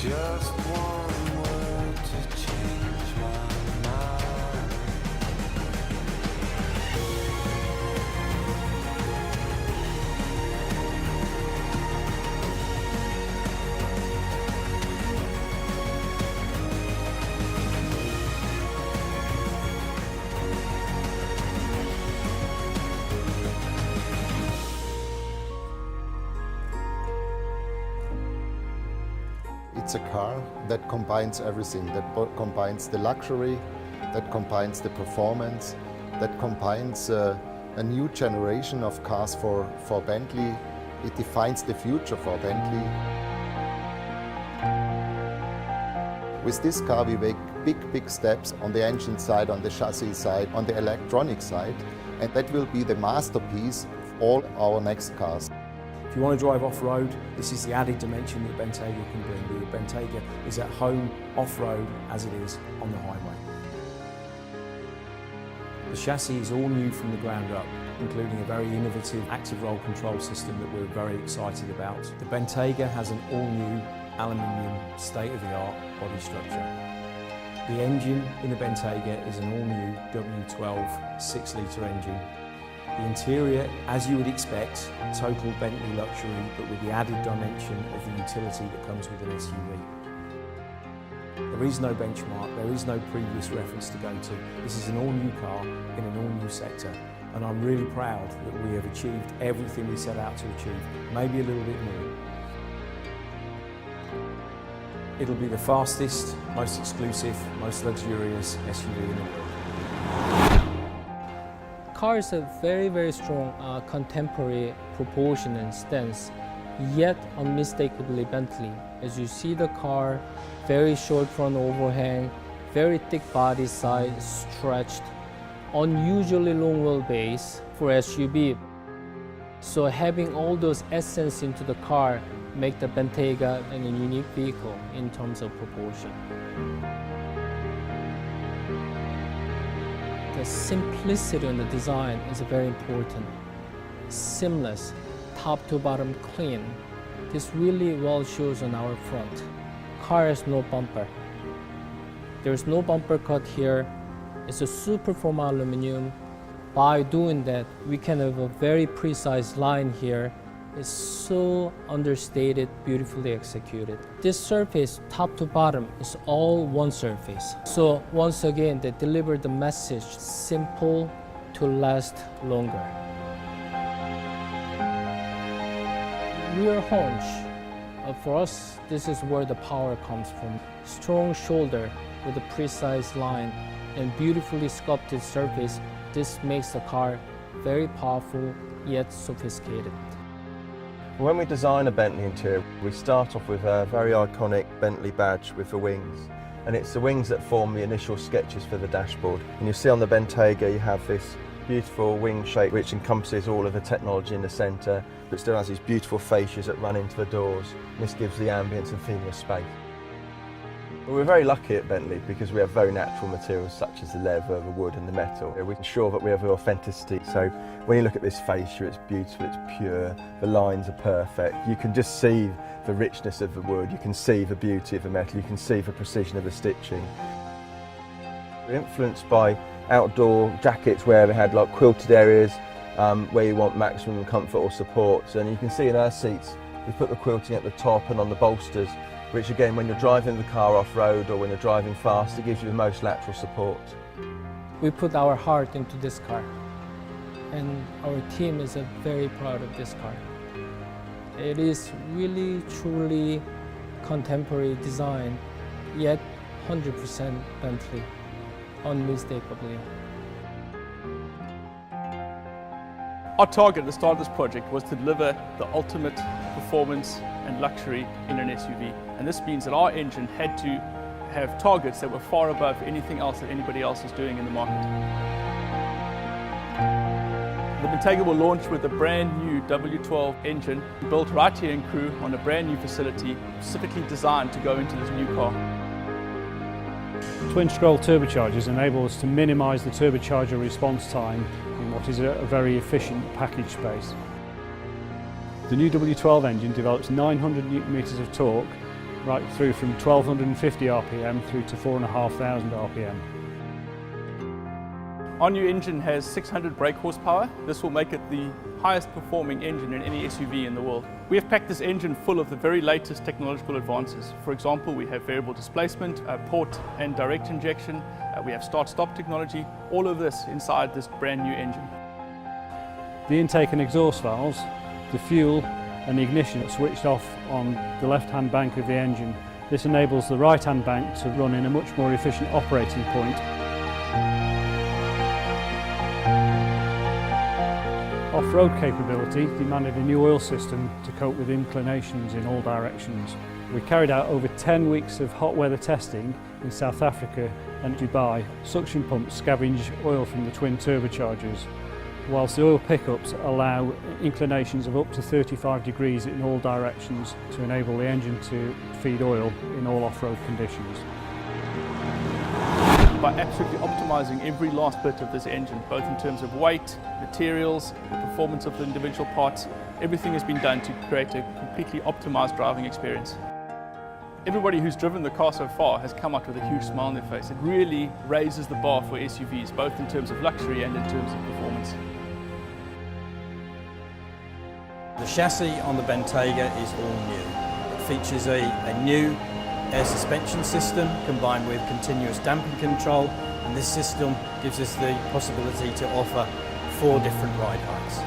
Just one word to change my mind. It's a car that combines everything, that combines the luxury, that combines the performance, that combines a new generation of cars for Bentley. It defines the future for Bentley. With this car we make big steps on the engine side, on the chassis side, on the electronic side, and that will be the masterpiece of all our next cars. If you want to drive off-road, this is the added dimension that Bentayga can bring. The Bentayga is at home off-road as it is on the highway. The chassis is all new from the ground up, including a very innovative active roll control system that we're very excited about. The Bentayga has an all-new aluminium state-of-the-art body structure. The engine in the Bentayga is an all-new W12 6-litre engine. The interior, as you would expect, total Bentley luxury, but with the added dimension of the utility that comes with an SUV. There is no benchmark, there is no previous reference to go to. This is an all-new car in an all-new sector, and I'm really proud that we have achieved everything we set out to achieve, maybe a little bit more. It'll be the fastest, most exclusive, most luxurious SUV in the world. The car is a very strong contemporary proportion and stance, yet unmistakably Bentley. As you see the car, very short front overhang, very thick body size, stretched, unusually long wheelbase for SUV. So having all those essence into the car make the Bentayga a unique vehicle in terms of proportion. The simplicity in the design is very important. Seamless, top to bottom clean. This really well shows on our front. Car has no bumper. There's no bumper cut here. It's a super form aluminum. By doing that, we can have a very precise line here. It's so understated, beautifully executed. This surface, top to bottom, is all one surface. So once again, they deliver the message, simple to last longer. Rear haunch, for us, this is where the power comes from. Strong shoulder with a precise line and beautifully sculpted surface. This makes the car very powerful yet sophisticated. When we design a Bentley interior, we start off with a very iconic Bentley badge with the wings. And it's the wings that form the initial sketches for the dashboard. And you see on the Bentayga you have this beautiful wing shape which encompasses all of the technology in the centre, but still has these beautiful fascias that run into the doors. And this gives the ambience and feeling of space. But we're very lucky at Bentley because we have very natural materials such as the leather, the wood and the metal. We ensure that we have the authenticity. So when you look at this fascia, it's beautiful, it's pure, the lines are perfect. You can just see the richness of the wood, you can see the beauty of the metal, you can see the precision of the stitching. We're influenced by outdoor jackets where they had like quilted areas where you want maximum comfort or support. And you can see in our seats, we put the quilting at the top and on the bolsters, which again, when you're driving the car off-road or when you're driving fast, it gives you the most lateral support. We put our heart into this car, and our team is very proud of this car. It is really, truly contemporary design, yet 100% Bentley, unmistakably. Our target at the start of this project was to deliver the ultimate performance and luxury in an SUV. And this means that our engine had to have targets that were far above anything else that anybody else is doing in the market. The Bentayga will launch with a brand new W12 engine built right here in Crewe on a brand new facility specifically designed to go into this new car. Twin scroll turbochargers enable us to minimise the turbocharger response time in what is a very efficient package space. The new W12 engine develops 900 Nm of torque right through from 1250 RPM through to 4,500 RPM. Our new engine has 600 brake horsepower. This will make it the highest performing engine in any SUV in the world. We have packed this engine full of the very latest technological advances. For example, we have variable displacement, port and direct injection, we have start-stop technology, all of this inside this brand new engine. The intake and exhaust valves, the fuel and the ignition are switched off on the left-hand bank of the engine. This enables the right-hand bank to run in a much more efficient operating point. Off-road capability demanded a new oil system to cope with inclinations in all directions. We carried out over 10 weeks of hot weather testing in South Africa and Dubai. Suction pumps scavenge oil from the twin turbochargers, whilst the oil pickups allow inclinations of up to 35 degrees in all directions to enable the engine to feed oil in all off-road conditions. By absolutely optimizing every last bit of this engine, both in terms of weight, materials, the performance of the individual parts, everything has been done to create a completely optimized driving experience. Everybody who's driven the car so far has come out with a huge smile on their face. It really raises the bar for SUVs, both in terms of luxury and in terms of performance. The chassis on the Bentayga is all new. It features a new air suspension system combined with continuous damping control, and this system gives us the possibility to offer 4 different ride heights.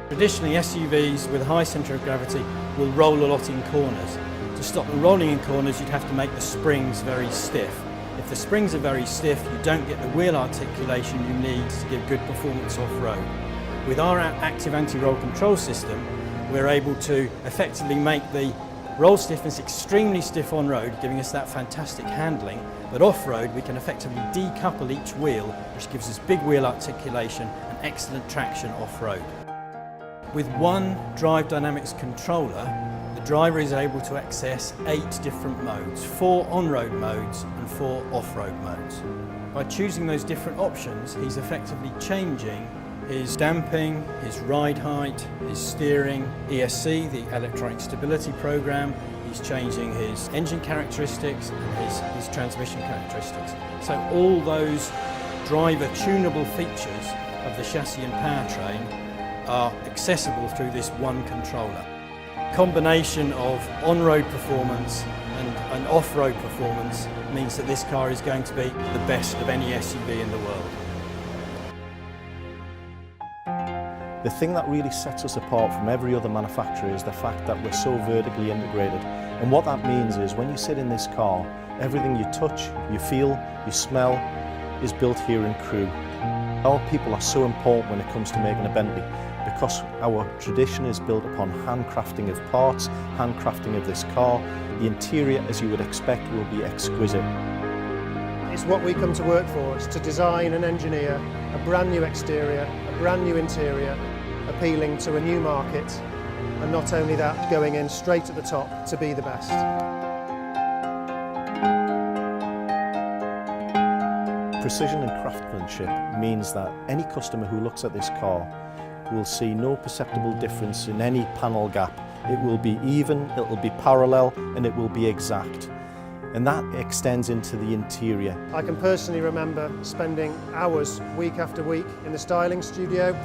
Traditionally, SUVs with a high centre of gravity will roll a lot in corners. To stop the rolling in corners, you'd have to make the springs very stiff. If the springs are very stiff, you don't get the wheel articulation you need to give good performance off-road. With our active anti-roll control system, we're able to effectively make the roll stiffness extremely stiff on road, giving us that fantastic handling, but off-road we can effectively decouple each wheel, which gives us big wheel articulation and excellent traction off-road. With one drive dynamics controller, the driver is able to access 8 different modes, 4 on-road modes and 4 off-road modes. By choosing those different options, he's effectively changing his damping, his ride height, his steering, ESC, the electronic stability program. He's changing his engine characteristics and his transmission characteristics. So all those driver tunable features of the chassis and powertrain are accessible through this one controller. Combination of on-road performance and off-road performance means that this car is going to be the best of any SUV in the world. The thing that really sets us apart from every other manufacturer is the fact that we're so vertically integrated. And what that means is when you sit in this car, everything you touch, you feel, you smell is built here in Crewe. Our people are so important when it comes to making a Bentley because our tradition is built upon handcrafting of parts, handcrafting of this car. The interior, as you would expect, will be exquisite. It's what we come to work for. It's to design and engineer a brand new exterior, a brand new interior, appealing to a new market, and not only that, going in straight at the top to be the best. Precision and craftsmanship means that any customer who looks at this car will see no perceptible difference in any panel gap. It will be even, it will be parallel, and it will be exact. And that extends into the interior. I can personally remember spending hours week after week in the styling studio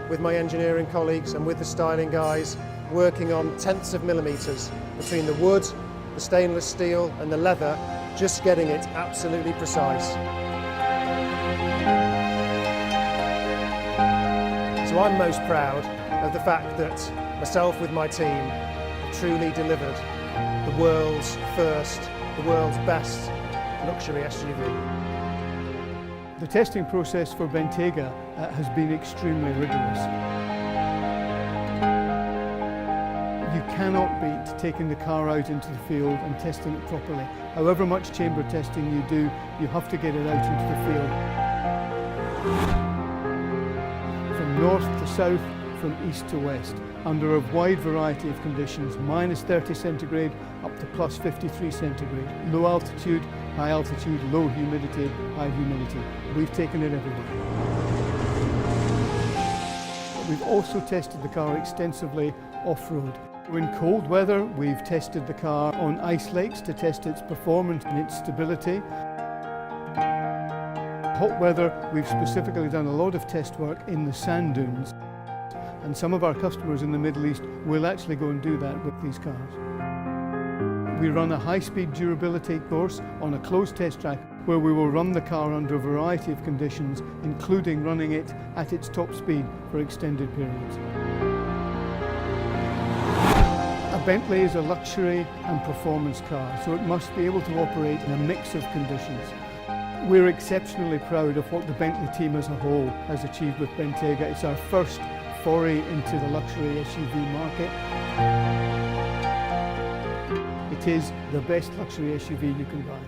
with my engineering colleagues and with the styling guys, working on tenths of millimetres between the wood, the stainless steel and the leather, just getting it absolutely precise. So I'm most proud of the fact that myself with my team have truly delivered the world's first, the world's best luxury SUV. The testing process for Bentayga has been extremely rigorous. You cannot beat taking the car out into the field and testing it properly. However much chamber testing you do, you have to get it out into the field. From north to south, from east to west, under a wide variety of conditions, minus 30 centigrade up to plus 53 centigrade. Low altitude, high altitude, low humidity, high humidity. We've taken it everywhere. We've also tested the car extensively off-road. In cold weather, we've tested the car on ice lakes to test its performance and its stability. Hot weather, we've specifically done a lot of test work in the sand dunes. And some of our customers in the Middle East will actually go and do that with these cars. We run a high-speed durability course on a closed test track where we will run the car under a variety of conditions, including running it at its top speed for extended periods. A Bentley is a luxury and performance car, so it must be able to operate in a mix of conditions. We're exceptionally proud of what the Bentley team as a whole has achieved with Bentayga. It's our first foray into the luxury SUV market. It is the best luxury SUV you can buy.